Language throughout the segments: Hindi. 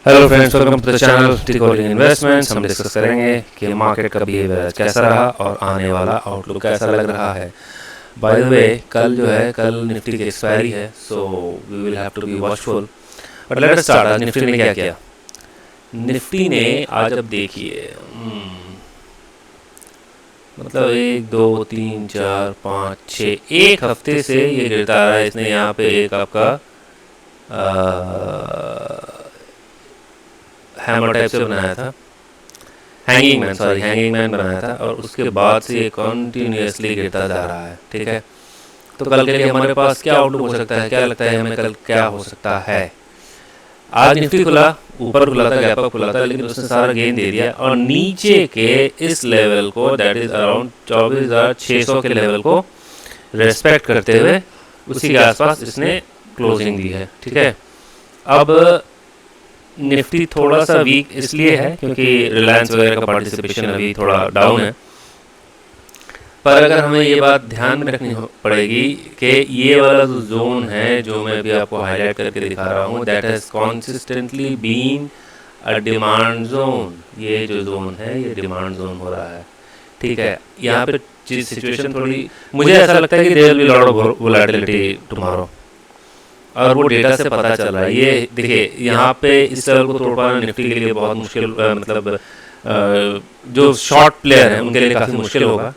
Hello friends, welcome to the channel tickling investments. हम डिस्कस करेंगे कि मार्केट का बिहेवियर कैसा रहा और आने वाला आउटलुक कैसा लग रहा है। बाय द वे, कल निफ्टी की एक्सपायरी है, so we will have to be watchful. But let us start. आज निफ्टी ने क्या किया? निफ्टी ने आज, अब देखिए, मतलब 1 2 3 4 5 6 एक हफ्ते से ये गिरता रहा है। इसने यहाँ पे एक आपका हैमर टाइप से बनाया था, हैंगिंग मैन बनाया था, और उसके बाद से ये कंटिन्यूसली गिरता जा रहा है। ठीक है, तो कल के लिए हमारे पास क्या आउटलुक हो सकता है? क्या लगता है हमें कल क्या हो सकता है? आज निफ्टी खुला, ऊपर खुला था, गैप अप खुला था, लेकिन उसने सारा गेन दे दिया और नीचे के इस लेवल को, दैट इज अराउंड 24,600 के लेवल को रेस्पेक्ट करते हुए उसी के आसपास इसने क्लोजिंग दी है। ठीक है, अब निफ्टी थोड़ा सा वीक इसलिए है क्योंकि रिलायंस वगैरह का पार्टिसिपेशन अभी थोड़ा डाउन है। पर अगर हमें ये बात ध्यान में रखनी पड़ेगी कि ये वाला जो जोन है, जो मैं अभी आपको हाईलाइट करके दिखा रहा हूँ, that has consistently been a demand zone. ये जो जोन है, ये डिमांड जोन हो रहा है। ठीक है, यहाँ पे चीज सिचुएशन थोड़ी, मुझे ऐसा लगता है कि there will be lot of volatility tomorrow, और वो डेटा से पता चल रहा है। ये देखिए, यहाँ पे इस लेवल को तोड़ पाना निफ्टी के लिए बहुत मुश्किल, मतलब जो शॉर्ट प्लेयर हैं उनके लिए काफ़ी मुश्किल होगा।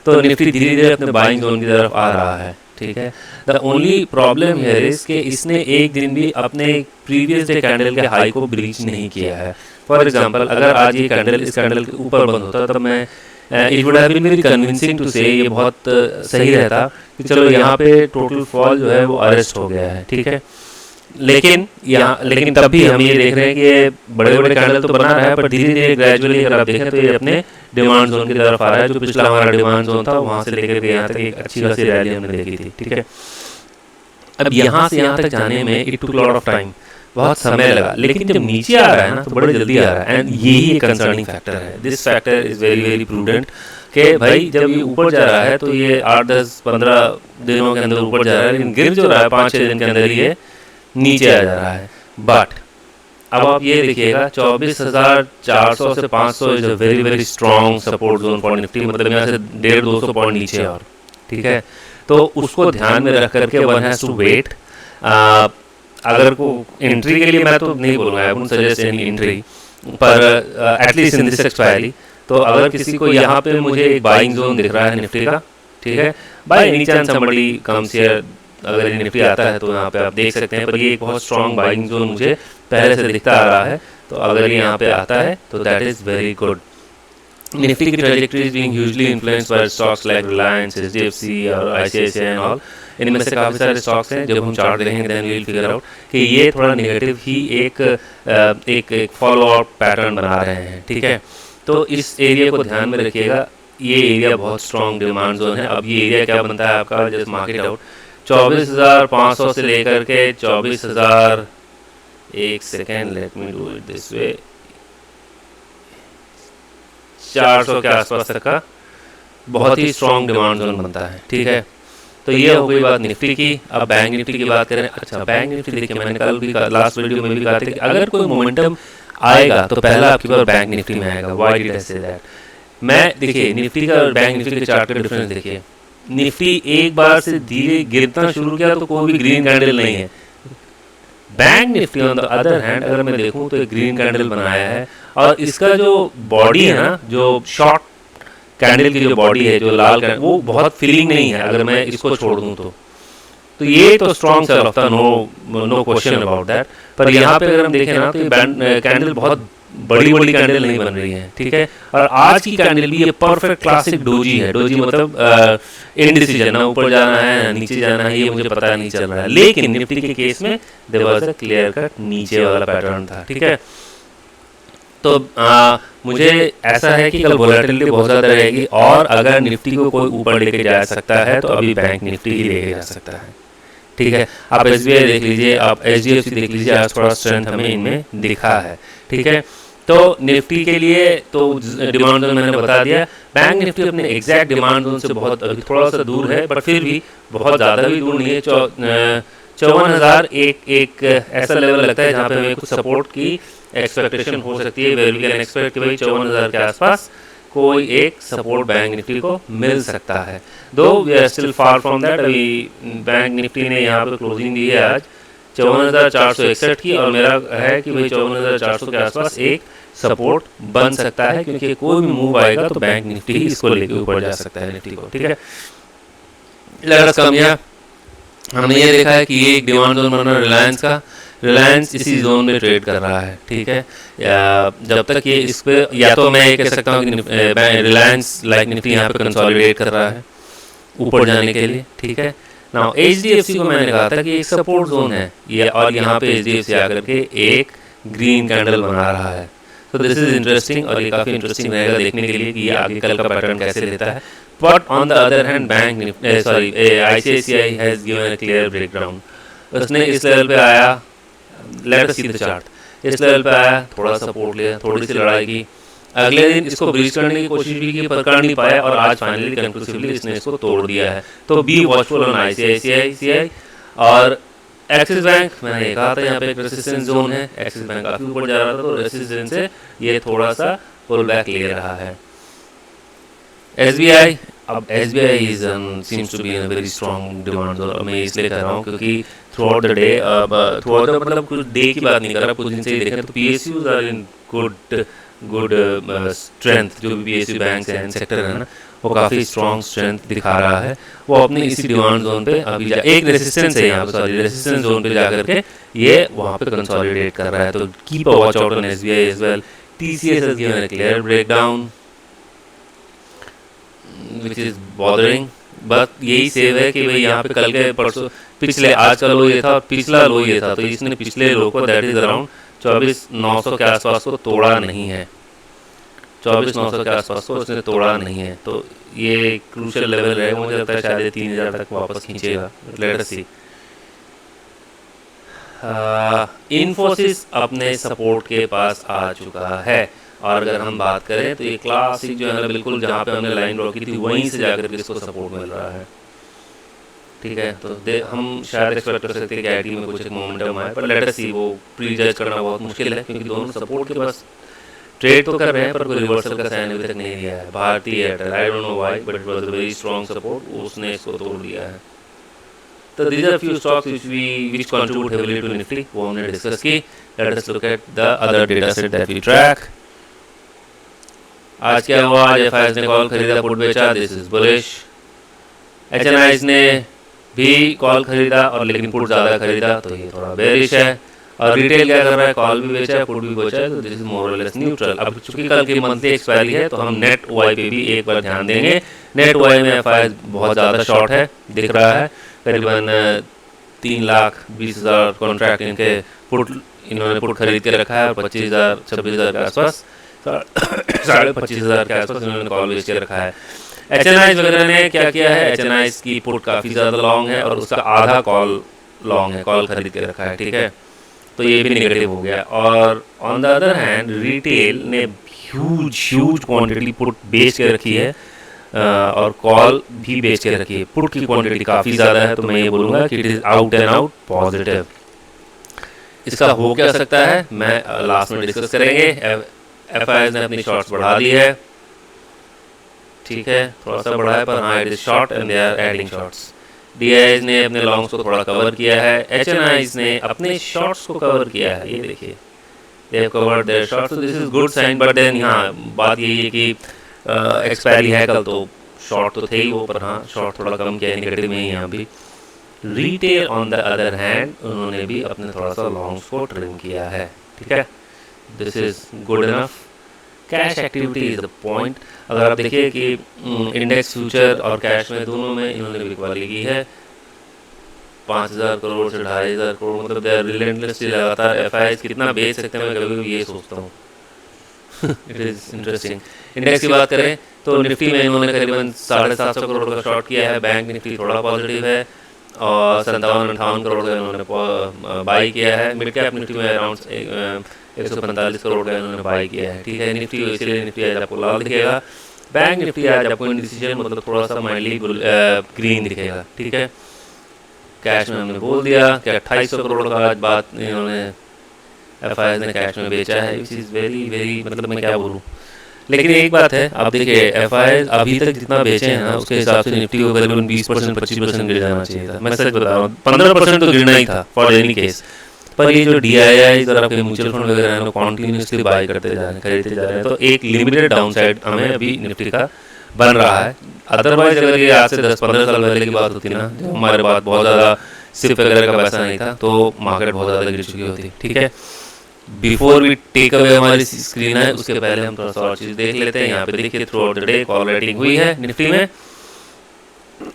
तो निफ्टी धीरे धीरे अपने बाइंग जोन की तरफ आ रहा है। ठीक है, the only problem here is कि इसने एक दिन भी अपने प्रीवियस डे कैंडल के हाई को ब्रीच नहीं किया है। फॉर एग्जांपल, अगर आज ये कैंडल इस कैंडल के ऊपर बंद होता तब मैं it would have been very convincing to say, ये बहुत सही रहता कि चलो यहाँ पे टोटल फॉल जो है वो अरेस्ट हो गया है। ठीक है, लेकिन तब भी हम ये देख रहे हैं कि ये बड़े बड़े कैंडल तो बना रहा है, पर धीरे धीरे ग्रेजुअली अगर आप देखें तो ये अपने डिमांड जोन की तरफ आ रहा है। जो पिछला हमारा डिमांड जोन था, वहाँ से लेकर के यहाँ तक एक अच्छी खासी रैली हमने देखी थी। ठीक है, अब यहाँ से यहाँ तक जाने में it took lot of time, बहुत समय लगा, लेकिन जब नीचे आ रहा है ना तो बड़े जल्दी आ रहा है। एंड यही एक कंसर्निंग फैक्टर है। This factor is very very prudent कि भाई जब ये ऊपर जा रहा है तो ये 8 10 15 दिनों के अंदर ऊपर जा रहा है, लेकिन गिर जो रहा है 5-6 दिन के अंदर ये नीचे आ जा रहा है। बट अब आप ये देखिएगा, 24,400 से 500 is a very very strong support zone for Nifty, मतलब यहाँ से 150-200 पॉइंट नीचे। और ठीक है, तो उसको ध्यान में रख करके वन हैज टू वेट। अगर को एंट्री के लिए मैं तो नहीं बोलूँगा, I wouldn't suggest any entry, पर एटलीस्ट इन दिस एक्सपायरी, तो अगर किसी को यहाँ पे मुझे एक बाइंग जोन दिख रहा है निफ्टी का, ठीक है, by any chance somebody comes here, अगर ये निफ्टी आता है तो यहाँ पे आप देख सकते हैं, पर ये एक बहुत स्ट्रॉन्ग बाइंग जोन मुझे पहले से दिखता आ रहा है। तो अगर ये यहाँ पे आता है तो that is very good. Nifty की trajectory is being hugely influenced by stocks like Reliance, HDFC और आईसीआईसीआई एंड ऑल। इनमें से काफ़ी सारे स्टॉक्स हैं, जब हम चार्ट देखेंगे then we will figure out कि ये थोड़ा नेगेटिव ही एक फॉलो आउट पैटर्न बना रहे हैं। ठीक है, तो इस एरिया को ध्यान में रखिएगा। ये एरिया बहुत स्ट्रॉन्ग डिमांड जोन है। अब ये एरिया क्या बनता है आपका, जस्ट मार्केट आउट 24,500 से लेकर के 24,000, एक second, let me do it this way, 400 के आसपास तक का बहुत ही स्ट्रॉन्ग डिमांड जोन बनता है। ठीक है, तो ये हो गई बात निफ्टी की। अब बैंक निफ्टी की बात करें। अच्छा, बैंक निफ्टी देखिए, मैंने कल भी लास्ट वीडियो में भी कहा था कि अगर कोई मोमेंटम आएगा तो पहला आपके पास बैंक निफ्टी में आएगा। Why did I say that? मैं देखिए निफ्टी का और बैंक निफ्टी के चार्ट का डिफरेंस देखिए। निफ्टी एक बार से धीरे गिरना शुरू किया तो कोई भी ग्रीन कैंडल नहीं है। Bank Nifty on the other hand अगर मैं देखूं तो एक ग्रीन कैंडल बनाया है, और इसका जो बॉडी है ना, जो शॉर्ट कैंडल की जो बॉडी है, जो लाल कैंडल, वो बहुत फीलिंग नहीं है अगर मैं इसको छोड़ दूं तो ये तो स्ट्रॉन्ग सेल ऑफ था, नो क्वेश्चन अबाउट दैट। पर यहाँ पे अगर हम देखें ना तो ये कैंडल बहुत बड़ी बड़ी कैंडल नहीं बन रही है। ठीक है, और आज की कैंडल भी ये परफेक्ट क्लासिक डोजी है। डोजी मतलब इनडिसीजन, ना ऊपर जाना है ना नीचे जाना है, ये मुझे पता नहीं चल रहा है। लेकिन निफ्टी के केस में there was a clear cut नीचे वाला पैटर्न था। ठीक है, तो मुझे ऐसा है कि कल वोलेटिलिटी बहुत ज़्यादा रहेगी, और अगर निफ्टी को कोई ऊपर लेके जा सकता है तो अभी बैंक निफ्टी ही लेके जा सकता है। ठीक है, आप एसबीआई देख लीजिए, आप एचडीएफसी देख लीजिए, आज थोड़ा स्ट्रेंथ हमें इनमें दिखा है। ठीक है, तो निफ्टी के लिए तो डिमांड जोन मैंने बता दिया। बैंक निफ्टी अपने एग्जैक्ट डिमांड जोन से बहुत अभी थोड़ा सा दूर है, बट फिर भी बहुत ज़्यादा भी दूर नहीं है। 54,000 एक ऐसा लेवल लगता है जहाँ पे हमें कुछ सपोर्ट की एक्सपेक्टेशन हो सकती है, वेयर वी कैन एक्सपेक्ट कि भाई 54,000 के आसपास कोई एक सपोर्ट बैंक निफ्टी को मिल सकता है। Though we are still far from that. अभी बैंक निफ्टी ने यहाँ पे क्लोजिंग दी है आज 54,461 की, और मेरा है कि भाई 54,400 के आसपास एक सपोर्ट बन सकता है, क्योंकि कोई भी मूव आएगा तो बैंक निफ्टी ही इसको लेके ऊपर जा सकता है निफ्टी को, ठीक है। Let us come here. हमने ये देखा है कि ये एक डिमांड जोन बना रिलायंस का, रिलायंस इसी जोन में ट्रेड कर रहा है, ठीक है। या जब तक ये इस पे, या तो मैं ये कह सकता हूँ कि रिलायंस लाइक निफ्टी यहाँ पे कंसोलिडेट कर रहा है ऊपर जाने के लिए, ठीक है। नाउ एचडीएफसी को मैंने कहा था कि एक सपोर्ट जोन है ये, और यहाँ पे एचडीएफसी आकर के एक ग्रीन कैंडल बना रहा है। तो दिस इज इंटरेस्टिंग, और ये काफ़ी इंटरेस्टिंग रहेगा देखने के लिए कि ये आगे कल का पैटर्न कैसे लेता है। But on the other hand bank ICICI has given a clear breakdown. उसने इस लेवल पे आया, let us see the chart, इस लेवल पे आया, थोड़ा सपोर्ट लिया, थोड़ी सी लड़ाई की, अगले दिन इसको ब्रीच करने की कोशिश भी की पर कर नहीं पाया, और आज फाइनली कंक्लूसिवली इसने इसको तोड़ दिया है। तो बी वॉचफुल ऑन आईसीआईसीआई। और एक्सिस बैंक, मैंने ये कहा था यहाँ पे एक रेसिस्टेंस जोन है, एक्सिस बैंक काफी ऊपर जा रहा था, तो रेसिस्टेंस से ये थोड़ा सा पुल बैक ले रहा है। एसबीआई, अब SBI is seems to be in a very strong demand zone. मैं इसलिए कर रहा हूँ क्योंकि throughout the day, throughout the मतलब कुछ डे की बात नहीं कर रहा, कुछ दिन से ही देखें तो PSUs are in good strength. जो भी पीएसयू बैंक है, सेक्टर है ना, वो काफ़ी स्ट्रॉन्ग स्ट्रेंथ दिखा रहा है। वो अपने इसी डिमांड जोन पे अभी एक रेसिस्टेंस है यहाँ पे, सॉरी रेसिस्टेंस जोन पे जाकर के ये वहाँ पे कंसोलिडेट कर रहा है। तो keep a watch out on SBI as well. TCS has given a clear breakdown which is bothering, but यही सेव है कि भाई यहाँ पे कल के परसों पिछले, आज का लो ये था और पिछला लो ये था, तो इसने पिछले लो को दैट इज अराउंड 24,900 के आसपास को तोड़ा नहीं है, 24,900 के आसपास को उसने तोड़ा नहीं है। तो ये क्रूशियल लेवल रहेगा, मुझे लगता है शायद 3,000 तक वापस खींचेगा। लेट अस सी। इन्फोसिस अपने सपोर्ट के पास आ चुका है, और अगर हम बात करें तो ये क्लासिक जो है ना, बिल्कुल जहाँ पे हमने लाइन ड्रॉ की थी वहीं से जाकर के इसको सपोर्ट मिल रहा है, ठीक है। तो हम शायद एक्सपेक्ट कर सकते हैं कि आईटी में कुछ एक मोमेंटम आए, पर लेट अस सी। वो प्री जज करना बहुत मुश्किल है, क्योंकि दोनों सपोर्ट के पास ट्रेड तो कर रहे हैं, पर कोई रिवर्सल का साइन अभी तक नहीं दिया है। Bharti Airtel, I don't know why, but it was a very strong support, उसने इसको तोड़ दिया है। तो these are few stocks which contribute heavily to Nifty, वो हमने डिस्कस की। Let us look at the other data set that we track. आज क्या हुआ? आज एफआईएस ने कॉल खरीदा, पुट बेचा, दिस इज बुलिश। एचएनआईज ने भी कॉल खरीदा और लेकिन पुट ज़्यादा खरीदा, तो ये थोड़ा बेरिश है। और रिटेल क्या कर रहा है? कॉल भी बेचा है, पुट भी बेचा है, तो दिस इज मोर और लेस न्यूट्रल। अब चूंकि कल की मंथली एक्सपायरी है, तो हम नेट ओआई पे भी एक बार ध्यान देंगे। नेट ओआई में एफआईएस बहुत ज़्यादा शॉर्ट है, दिख रहा है। करीबन 3,20,000 कॉन्ट्रैक्ट इनके इन्होंने पुट खरीद के रखा है, और 25,000 26,000 के आसपास 25,500 के आसपास इन्होंने कॉल बेच के रखा है। एचएनआईज वगैरह ने क्या किया है? एचएनआईज की पुट काफ़ी ज़्यादा लॉन्ग है, और उसका आधा कॉल लॉन्ग है, कॉल खरीद के रखा है, ठीक है। तो ये भी नेगेटिव हो गया। और on the other hand retail ने ह्यूज क्वांटिटी पुट बेच के रखी है, और कॉल भी बेच के रखी है। पुट की क्वांटिटी काफ़ी ज़्यादा है, तो मैं ये बोलूँगा कि it is out and out positive. इसका हो क्या सकता है, मैं लास्ट में डिस्कस करेंगे। एफआईएस ने अपनी शॉर्ट्स बढ़ा दी है, ठीक है, थोड़ा सा बढ़ा है, पर हाँ it is short and they are adding shorts. DIs ने अपने लॉन्ग्स को थोड़ा कवर किया है, एचएनआईज ने अपने शॉर्ट्स को कवर किया है, ये देखिए they have covered their shorts, this is good sign. But then यहाँ बात यही है कि एक्सपायरी है कल, तो शॉर्ट तो थे ही वो, पर हाँ शॉर्ट थोड़ा कम किया है, नेगेटिव में ही यहाँ भी। Retail on the other hand उन्होंने भी अपने थोड़ा सा लॉन्ग्स को ट्रिम किया है, ठीक है, this is good enough. Cash activity is the point. अगर आप देखिए कि इंडेक्स फ्यूचर और कैश में दोनों में इन्होंने बिकवाली की है, 5,000 करोड़ से 2,500 करोड़, मतलब दे आर रिलेंटलेसली लगातार। एफआईएस कितना बेच सकते हैं, मैं कभी कभी ये सोचता हूँ। It is interesting. इंडेक्स की बात करें तो निफ्टी में इन्होंने करीबन 750 करोड़ का शॉर्ट किया है, बैंक निफ्टी थोड़ा पॉजिटिव है, और 57-58 करोड़ का इन्होंने बाई किया है। मिड कैप निफ्टी में अराउंड 145 करोड़ का इन्होंने बाई किया है, ठीक है। निफ्टी इसीलिए निफ्टी आज आपको लाल दिखेगा। बैंक निफ्टी आज आपको इंडिसीजन मतलब थोड़ा सा माइल्डली ग्रीन दिखेगा, ठीक है। कैश में हमने बोल दिया कि 2800 करोड़ का आज बात इन्होंने एफआईआई ने कैश में बेचा है, विच इज़ वेरी वेरी, मतलब मैं क्या बोलूँ। लेकिन एक बात है, आप देखिए एफआईआई अभी तक जितना बेचे हैं ना उसके हिसाब से निफ्टी को करीबन 20% 25% गिर जाना चाहिए था। मैं सच बता रहा हूँ, 15% तो गिरना ही था फॉर एनी केस। पर ये जो DII और आपके म्यूचुअल फंड वगैरह हैं कॉन्टिन्यूसली बाय करते जा रहे हैं, खरीदते जा रहे हैं, तो एक लिमिटेड डाउनसाइड हमें अभी निफ्टी का बन रहा है। अदरवाइज अगर ये आज से 10-15 साल पहले की बात होती ना, जब हमारे पास बहुत ज़्यादा सिर्फ वगैरह का पैसा नहीं था, तो मार्केट बहुत ज़्यादा गिर चुकी होती। ठीक है, बिफोर वी टेक अवे हमारी स्क्रीन है, उसके पहले हम थोड़ा सा और चीज़ देख लेते हैं। यहाँ पे देखिए through out the day call writing हुई है निफ्टी में,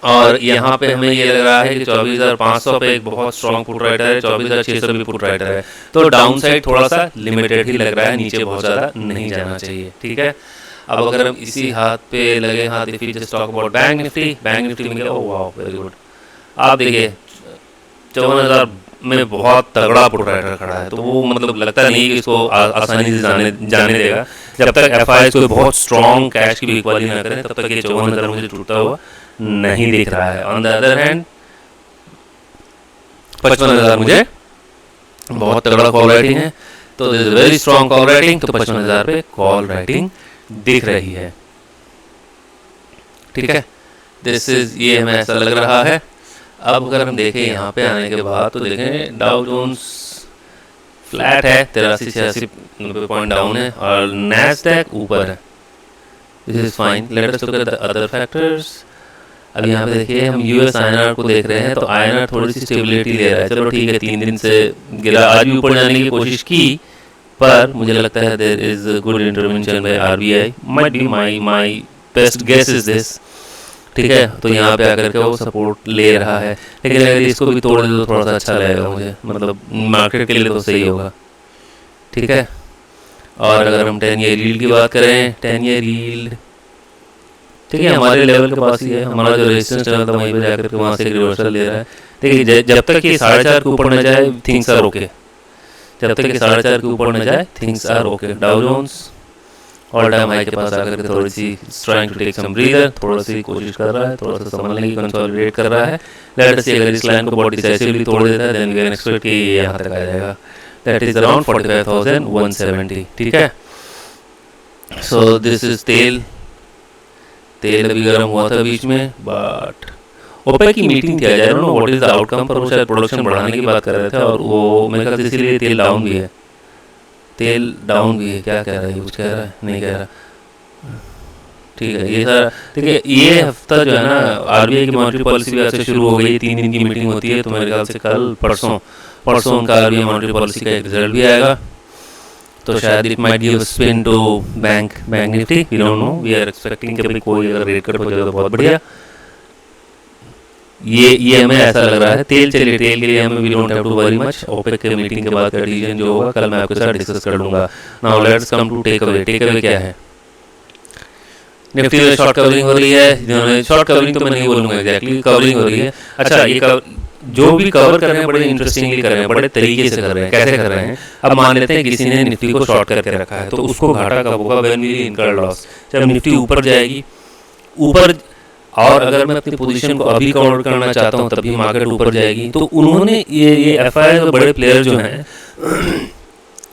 और यहाँ पे हमें ये लग रहा है कि 24,500 पे एक बहुत स्ट्रॉन्ग पुट राइटर है, 24,600 भी पुट राइटर है, तो डाउन साइड थोड़ा सा लिमिटेड ही लग रहा है, नीचे बहुत ज़्यादा नहीं जाना चाहिए। ठीक है, अब अगर हम इसी हाथ पे लगे हाथ if we just talk about bank Nifty में क्या, ओह वाओ वेरी गुड। आप देखिए 54,000 में बहुत तगड़ा पुट राइटर खड़ा है, तो वो मतलब लगता नहीं कि इसको आसानी से जाने देगा। जब तक एफआईआई को बहुत स्ट्रॉन्ग कैश की बिकवाली ना करें, तब तक ये 54,000 मुझे टूटता हुआ नहीं दिख रहा है। ऑन द अदर हैंड 55,000 मुझे बहुत तगड़ा कॉल राइटिंग है, तो this is very strong call writing, तो 55,000 पे कॉल राइटिंग दिख रही है। ठीक है, दिस इज, ये हमें ऐसा लग रहा है। अब अगर हम देखें यहाँ पे आने के बाद, तो देखें डाउ जोन्स फ्लैट है, 83-86 पॉइंट डाउन है, और नैस्डैक ऊपर है। This is fine. Late us look at the other factors. अब यहाँ पे देखिए हम यूएस INR को देख रहे हैं, तो INR थोड़ी सी स्टेबिलिटी ले रहा है। चलो ठीक है, 3 दिन से गिरा, आज भी ऊपर जाने की कोशिश की, पर मुझे लगता है there is good intervention by RBI, might be my best guess is this. ठीक है, तो यहाँ पे आकर के वो सपोर्ट ले रहा है, लेकिन अगर इसको भी तोड़ दे तो थोड़ा सा अच्छा लगेगा मुझे, मतलब मार्केट के लिए तो सही होगा। ठीक है, और अगर हम 10 ईयर यील्ड की बात करें, 10 ईयर यील्ड ठीक है हमारे लेवल के पास ही है, हमारा जो रेजिस्टेंस लेवल था वहीं पे जाकर के वहाँ से एक रिवर्सल ले रहा है। देखिए जब तक ये 4.5 के ऊपर न जाए थिंग्स आर ओके, जब तक ये 4.5 के ऊपर न जाए things are okay. Dow Jones all time high के पास आकर के थोड़ी सी trying to take some breather, थोड़ा सी कोशिश कर रहा है, थोड़ा सा संभालने की, कंसोलिडेट कर रहा है। लेट अस सी अगर इस लाइन को बहुत डिसाइसिवली तोड़ देता है देन वी कैन एक्सपेक्ट कि ये यहाँ तक आ जाएगा, दैट इज अराउंड 45,170। ठीक है, सो दिस इज तेल अभी गर्म हुआ था बीच में, बट ओपेक की मीटिंग थी आज, आई don't know what is the outcome, पर वो शायद प्रोडक्शन बढ़ाने की बात कर रहे थे, और वो मेरे ख्याल से इसीलिए तेल डाउन भी है, तेल डाउन भी है। क्या कह रहा है, कुछ कह रहा है, नहीं कह रहा। ठीक है, ये सारा ठीक है। ये हफ्ता जो है ना RBI की मॉनेटरी पॉलिसी भी आज से शुरू हो गई, 3 दिन की मीटिंग होती है, तो मेरे ख्याल से कल परसों उनका RBI मॉनेटरी पॉलिसी का एक रिजल्ट भी आएगा, तो शायद it might give spin to bank Nifty, we don't know, we are expecting कि भाई कोई अगर रेट कट हो जाए तो बहुत बढ़िया। ये हमें ऐसा लग रहा है। तेल चलिए, तेल के लिए हमें we don't have to worry much, OPEC के मीटिंग के बाद का डिसीजन जो होगा कल मैं आपके साथ डिस्कस कर लूंगा। Now let's come to take away क्या है। निफ्टी में शॉर्ट कवरिंग हो रही है, जिन्होंने शॉर्ट कवरिंग तो मैं नहीं बोलूँगा एग्जैक्टली, कवरिंग हो रही है। अच्छा, ये जो भी कवर कर रहे हैं बड़े इंटरेस्टिंगली कर रहे हैं, बड़े तरीके से कर रहे हैं। कैसे कर रहे हैं, अब मान लेते हैं किसी ने निफ्टी को शॉर्ट करके रखा है, तो उसको घाटा कब होगा, व्हेन वी इनकर लॉस, जब निफ्टी ऊपर जाएगी ऊपर। और अगर मैं अपनी पोजीशन को अभी कवर करना चाहता हूँ तभी मार्केट ऊपर जाएगी, तो उन्होंने ये एफआईआई और बड़े प्लेयर जो हैं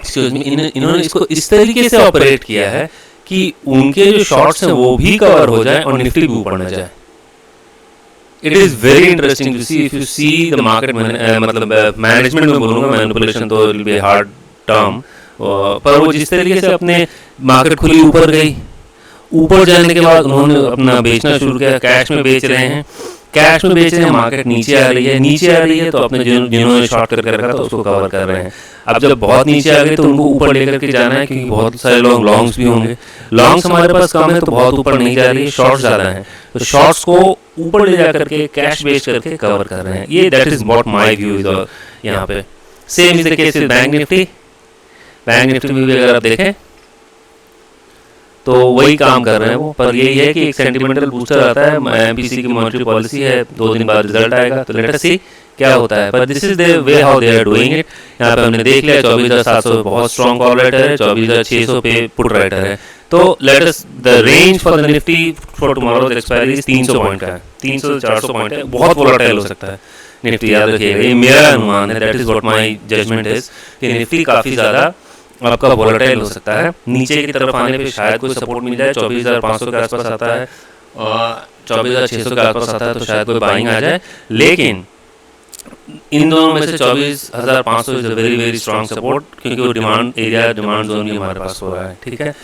एक्सक्यूज मी, इन्होंने इसको इस तरीके से ऑपरेट किया है कि उनके जो शॉर्ट्स हैं वो भी कवर हो जाए और निफ्टी भी ऊपर न जाए। It is very interesting to see, if you see the market, मतलब मैनेजमेंट में बोलूँगा, मैनिपुलेशन तो विल बी हार्ड टर्म, पर वो जिस तरीके से अपने मार्केट खुली ऊपर गई, ऊपर जाने के बाद उन्होंने अपना बेचना शुरू किया, कैश में बेच रहे हैं, मार्केट नीचे आ रही है तो अपने जिन्होंने शॉर्ट करके रखा था उसको कवर कर रहे हैं। अब जब बहुत नीचे आ गए तो उनको ऊपर लेकर के जाना है, क्योंकि बहुत सारे लोग लॉन्ग्स भी होंगे, लॉन्ग्स हमारे पास कम है तो बहुत ऊपर नहीं जा रही है, शॉर्ट्स ज़्यादा हैं, तो शॉर्ट्स को ऊपर ले जा करके कैश बेच करके कवर कर रहे हैं। ये that is what my view is यहाँ पे। Same is the case with bank Nifty में भी अगर आप देखें तो वही काम कर रहे हैं वो, पर यही है कि एक सेंटिमेंटल बूस्टर आता है, MPC की मॉनेटरी पॉलिसी है, 2 दिन बाद रिजल्ट आएगा, तो लेट अस सी क्या होता है, पर this is the way how they are doing it. यहाँ पे हमने देख लिया 24,700 पे बहुत स्ट्रॉन्ग कॉल राइटर है, 24,600 पे पुट राइटर है, तो let us the range for the Nifty for tomorrow's expiry 300 point का है, 300 से 400 पॉइंट है, बहुत वोलेटाइल हो सकता है निफ्टी, याद रखिएगा ये मेरा अनुमान है, that is what my judgement is कि निफ्टी काफ़ी ज़्यादा आपका वोलेटाइल हो सकता है। नीचे की तरफ आने पे शायद कोई सपोर्ट मिल जाए, 24,500 के आसपास आता है, 24,600 के आसपास आता है तो शायद कोई बाइंग आ जाए। लेकिन इन दोनों में से 24,500 is a very very strong support, क्योंकि वो डिमांड एरिया, डिमांड जोन भी हमारे पास हो रहा है, ठीक है।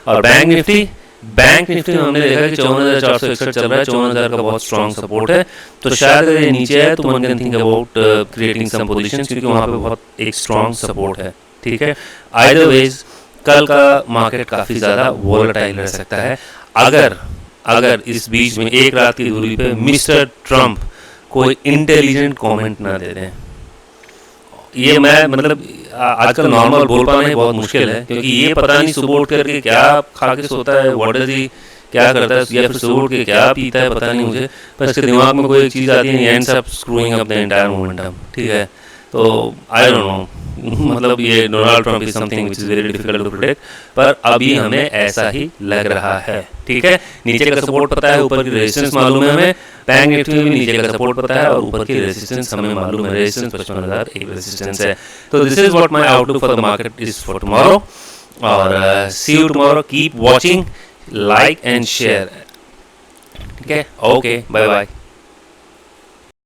और बैंक निफ्टी में हमने देखा कि 54,461 चल रहा है, 54,000 का बहुत स्ट्रॉन्ग सपोर्ट है, तो शायद अगर ये नीचे है तो one can think about creating some positions, क्योंकि वहाँ पे बहुत एक स्ट्रॉन्ग सपोर्ट है, ठीक है। आइदर वेज कल का मार्केट काफ़ी ज़्यादा वोलेटाइल रह सकता है, अगर इस बीच में एक रात की दूरी पे मिस्टर ट्रम्प कोई इंटेलिजेंट कमेंट ना दे दें। ये मैं मतलब आजकल नॉर्मल बोल पाना ही बहुत मुश्किल है, क्योंकि ये पता नहीं सुबह उठ करके क्या खा के सोता है, व्हाट डज ही क्या करता है, या फिर सुबह उठ के क्या पीता है पता नहीं मुझे, पर इसके दिमाग में कोई एक चीज़ आती है, ends up screwing up the entire momentum, ठीक है। तो आई डोंट नो, मतलब ये Donald Trump is something which is very difficult to predict, पर अभी हमें ऐसा ही लग रहा है, ठीक है। नीचे का सपोर्ट पता है, ऊपर की रेजिस्टेंस मालूम है हमें, बैंक निफ्टी में भी नीचे का सपोर्ट पता है और ऊपर की रेजिस्टेंस हमें मालूम है, रेजिस्टेंस 55,000 एक रेजिस्टेंस है। तो this is what my outlook for the market is for tomorrow, और see you tomorrow, keep watching, like and share, ठीक है। Okay, bye bye.